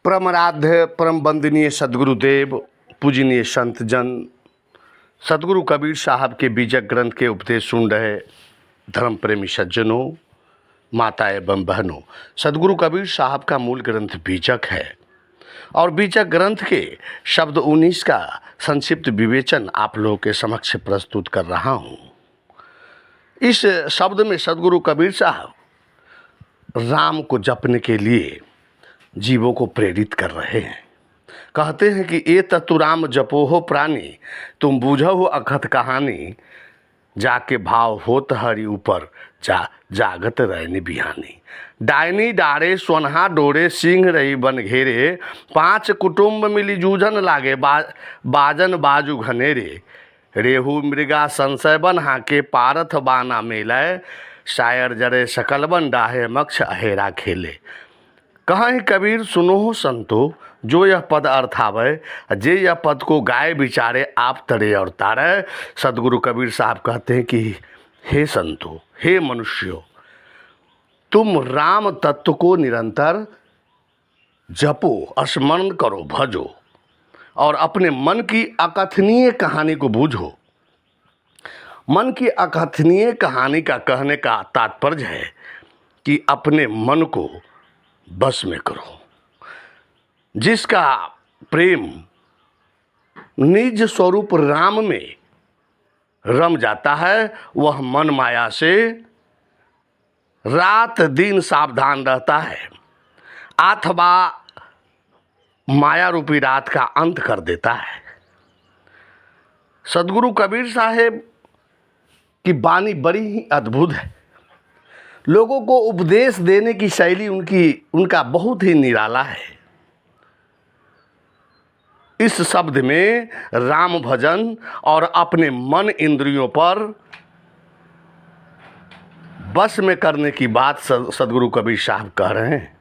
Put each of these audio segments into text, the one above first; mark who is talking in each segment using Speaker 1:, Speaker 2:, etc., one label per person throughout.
Speaker 1: परम आराध्य परम वंदनीय सदगुरुदेव पूजनीय संत जन सदगुरु कबीर साहब के बीजक ग्रंथ के उपदेश सुन रहे धर्म प्रेमी सज्जनों, माता एवं बहनों। सदगुरु कबीर साहब का मूल ग्रंथ बीजक है और बीजक ग्रंथ के शब्द 19 का संक्षिप्त विवेचन आप लोगों के समक्ष प्रस्तुत कर रहा हूँ। इस शब्द में सदगुरु कबीर साहब राम को जपने के लिए जीवों को प्रेरित कर रहे हैं। कहते हैं कि ए तत्तु राम जपो हो प्राणी, तुम बूझो हो अखत कहानी, जाके भाव होत हरि ऊपर जागत रहनी बिहानी। डायनी डारे सोनहा डोरे सिंह रही बन घेरे, 5 कुटुंब मिली जूझन लागे बाजन बाजू घनेरे। रेहू मृगा संशय बन हाके, पारथ बाना मेलय, शायर जरे सकल बन डाहे मक्ष अहेरा खेले। कहीं कबीर सुनो हो संतो, जो यह पद अर्थावय, जे यह पद को गाय बिचारे आप तरे और तारे। सदगुरु कबीर साहब कहते हैं कि हे संतो, हे मनुष्यों, तुम राम तत्व को निरंतर जपो, स्मरण करो, भजो और अपने मन की अकथनीय कहानी को बूझो। मन की अकथनीय कहानी का कहने का तात्पर्य है कि अपने मन को बस में करो। जिसका प्रेम निज स्वरूप राम में रम जाता है, वह मन माया से रात दिन सावधान रहता है अथवा माया रूपी रात का अंत कर देता है। सदगुरु कबीर साहब की वाणी बड़ी ही अद्भुत है। लोगों को उपदेश देने की शैली उनका बहुत ही निराला है। इस शब्द में राम भजन और अपने मन इंद्रियों पर बस में करने की बात सदगुरु कबीर साहब कह रहे हैं।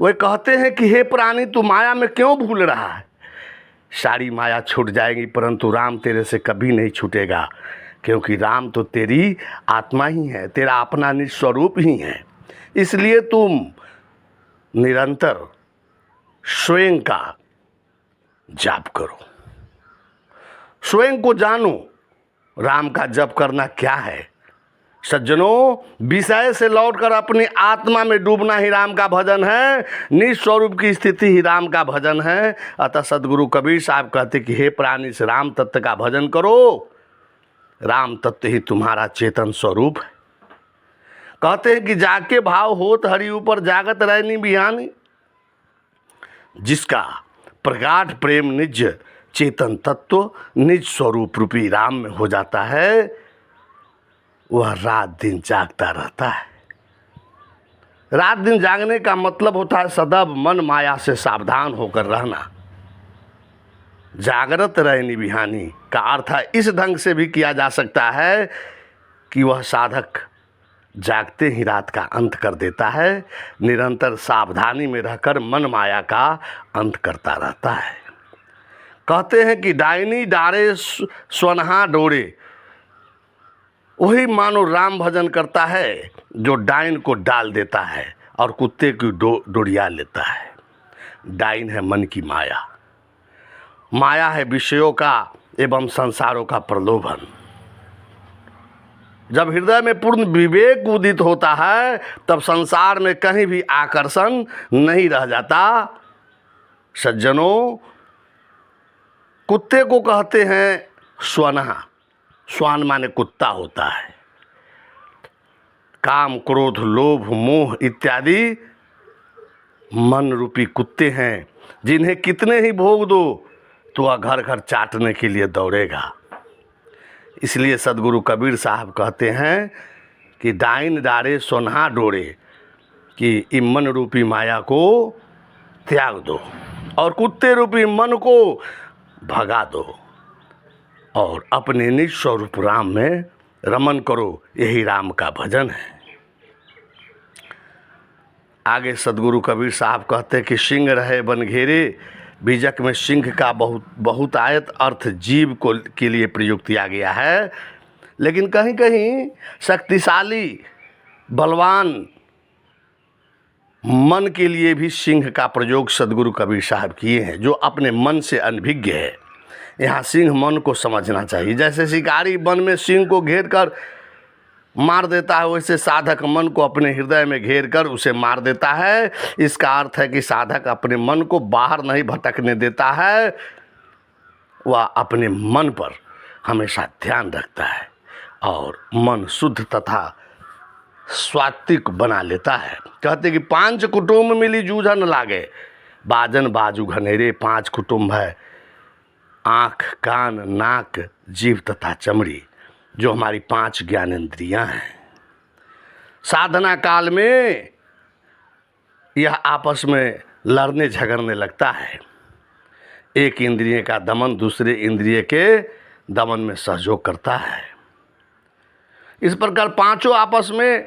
Speaker 1: वे कहते हैं कि हे प्राणी, तू माया में क्यों भूल रहा है? सारी माया छूट जाएगी परंतु राम तेरे से कभी नहीं छूटेगा, क्योंकि राम तो तेरी आत्मा ही है, तेरा अपना निज स्वरूप ही है। इसलिए तुम निरंतर स्वयं का जाप करो, स्वयं को जानो। राम का जप करना क्या है सज्जनों? विषय से लौटकर अपनी आत्मा में डूबना ही राम का भजन है, निज स्वरूप की स्थिति ही राम का भजन है। अतः सदगुरु कबीर साहब कहते कि हे प्राणी, से राम तत्व का भजन करो। राम तत्व ही तुम्हारा चेतन स्वरूप है। कहते हैं कि जाके भाव होत हरि ऊपर जागत रहनी बिहानी। जिसका प्रगाढ़ प्रेम निज चेतन तत्व निज स्वरूप रूपी राम में हो जाता है, वह रात दिन जागता रहता है। रात दिन जागने का मतलब होता है सदैव मन माया से सावधान होकर रहना। जागृत रहनी बिहानी का अर्थ है इस ढंग से भी किया जा सकता है कि वह साधक जागते ही रात का अंत कर देता है, निरंतर सावधानी में रहकर मन माया का अंत करता रहता है। कहते हैं कि डायनी डारे स्वनहा डोरे, वही मानो राम भजन करता है जो डाइन को डाल देता है और कुत्ते की डोरिया लेता है। डाइन है मन की माया, माया है विषयों का एवं संसारों का प्रलोभन। जब हृदय में पूर्ण विवेक उदित होता है तब संसार में कहीं भी आकर्षण नहीं रह जाता। सज्जनों, कुत्ते को कहते हैं स्वनहा, स्वान माने कुत्ता होता है। काम क्रोध लोभ मोह इत्यादि मन रूपी कुत्ते हैं, जिन्हें कितने ही भोग दो तो वह घर घर चाटने के लिए दौड़ेगा। इसलिए सदगुरु कबीर साहब कहते हैं कि डाइन डारे सोनहा डोरे, कि इस मन रूपी माया को त्याग दो और कुत्ते रूपी मन को भगा दो और अपने निज स्वरूप राम में रमन करो। यही राम का भजन है। आगे सदगुरु कबीर साहब कहते कि सिंह रहे बन घेरे। बीजक में सिंह का बहुतायत अर्थ जीव के लिए प्रयुक्त किया गया है, लेकिन कहीं कहीं शक्तिशाली बलवान मन के लिए भी सिंह का प्रयोग सदगुरु कबीर साहब किए हैं, जो अपने मन से अनभिज्ञ है। यहाँ सिंह मन को समझना चाहिए। जैसे शिकारी वन में सिंह को घेर कर मार देता है, वैसे साधक मन को अपने हृदय में घेर कर उसे मार देता है। इसका अर्थ है कि साधक अपने मन को बाहर नहीं भटकने देता है, वह अपने मन पर हमेशा ध्यान रखता है और मन शुद्ध तथा स्वात्विक बना लेता है। कहते कि 5 कुटुम्ब मिली जूझन लागे, बाजन बाजू घनेरे। 5 कुटुम्ब है, आँख, कान, नाक, जीभ तथा चमड़ी, जो हमारी 5 ज्ञानेंद्रियां हैं। साधना काल में यह आपस में लड़ने झगड़ने लगता है। एक इंद्रिय का दमन दूसरे इंद्रिय के दमन में सहयोग करता है। इस प्रकार 5 आपस में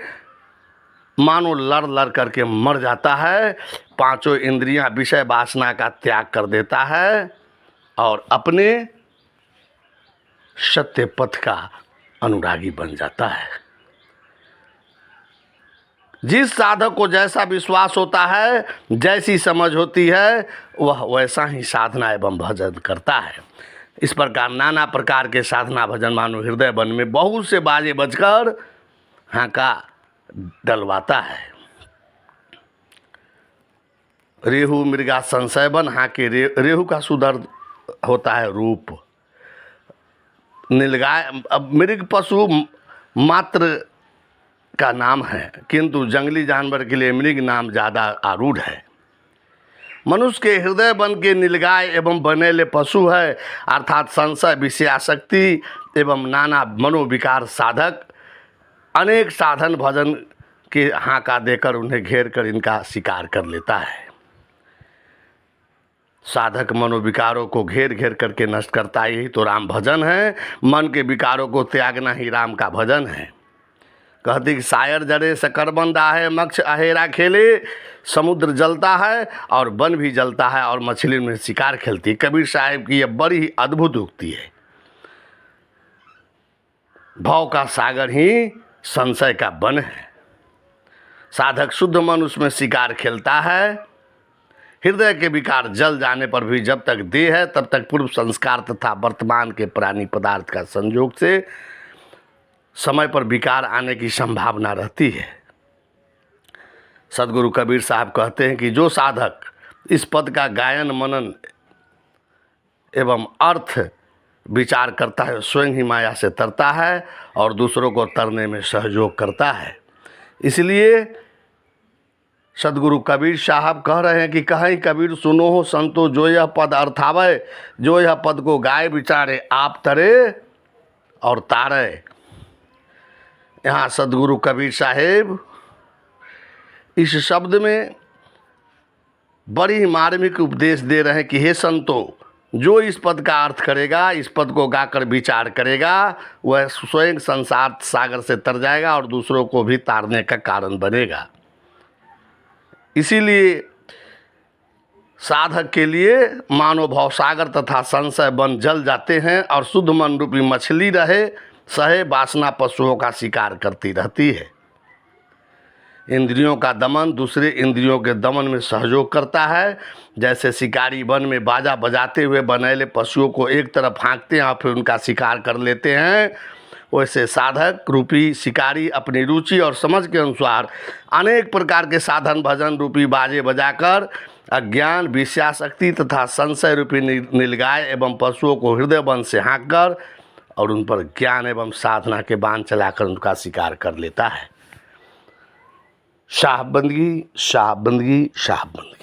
Speaker 1: मानो लड़ लड़ करके मर जाता है। 5 इंद्रियां विषय वासना का त्याग कर देता है और अपने सत्य पथ का अनुरागी बन जाता है। जिस साधक को जैसा विश्वास होता है, जैसी समझ होती है, वह वैसा ही साधना एवं भजन करता है। इस प्रकार नाना प्रकार के साधना भजन मानो हृदय वन में बहुत से बाजे बजकर हांका डलवाता है। रेहू मृगा संशय बन, हांके रेहू का सुदर्द होता है रूप। नीलगाय, अब मृग पशु मात्र का नाम है, किंतु जंगली जानवर के लिए मृग नाम ज़्यादा आरूढ़ है। मनुष्य के हृदय बन के नीलगाय एवं बनेले पशु है, अर्थात संशय, विषयासक्ति एवं नाना मनोविकार साधक अनेक साधन भजन के हांका देकर उन्हें घेर कर इनका शिकार कर लेता है। साधक मनोविकारों को घेर घेर करके नष्ट करता है, यही तो राम भजन है। मन के विकारों को त्यागना ही राम का भजन है। कहती कि शायर जड़े शकरबंद आहे, मक्ष अहेरा खेले, समुद्र जलता है और वन भी जलता है और मछली में शिकार खेलती है। कबीर साहब की यह बड़ी ही अद्भुत उक्ति है। भाव का सागर ही संशय का वन है। साधक शुद्ध मन उसमें शिकार खेलता है। हृदय के विकार जल जाने पर भी जब तक देह है तब तक पूर्व संस्कार तथा वर्तमान के प्राणी पदार्थ का संयोग से समय पर विकार आने की संभावना रहती है। सदगुरु कबीर साहब कहते हैं कि जो साधक इस पद का गायन मनन एवं अर्थ विचार करता है, स्वयं ही माया से तरता है और दूसरों को तरने में सहयोग करता है। इसलिए सदगुरु कबीर साहब कह रहे हैं कि कहीं कबीर सुनो हो संतो, जो यह पद अर्थावे, जो यह पद को गाय विचारे, आप तरे और तारे। यहाँ सदगुरु कबीर साहेब इस शब्द में बड़ी ही मार्मिक उपदेश दे रहे हैं कि हे संतो, जो इस पद का अर्थ करेगा, इस पद को गाकर विचार करेगा, वह स्वयं संसार सागर से तर जाएगा और दूसरों को भी तारने का कारण बनेगा। इसीलिए साधक के लिए मानव भाव सागर तथा संशय वन जल जाते हैं और शुद्ध मन रूपी मछली रहे सहे वासना पशुओं का शिकार करती रहती है। इंद्रियों का दमन दूसरे इंद्रियों के दमन में सहयोग करता है। जैसे शिकारी वन में बाजा बजाते हुए बनेले पशुओं को एक तरफ हाँकते हैं और फिर उनका शिकार कर लेते हैं, वैसे साधक रूपी शिकारी अपनी रुचि और समझ के अनुसार अनेक प्रकार के साधन भजन रूपी बाजे बजाकर अज्ञान, विषयासक्ति तथा संशय रूपी नीलगाय एवं पशुओं को हृदय वन से हाँक कर और उन पर ज्ञान एवं साधना के बाण चलाकर उनका शिकार कर लेता है। शाह बंदगी, शाह बंदगी, शाह बंदगी।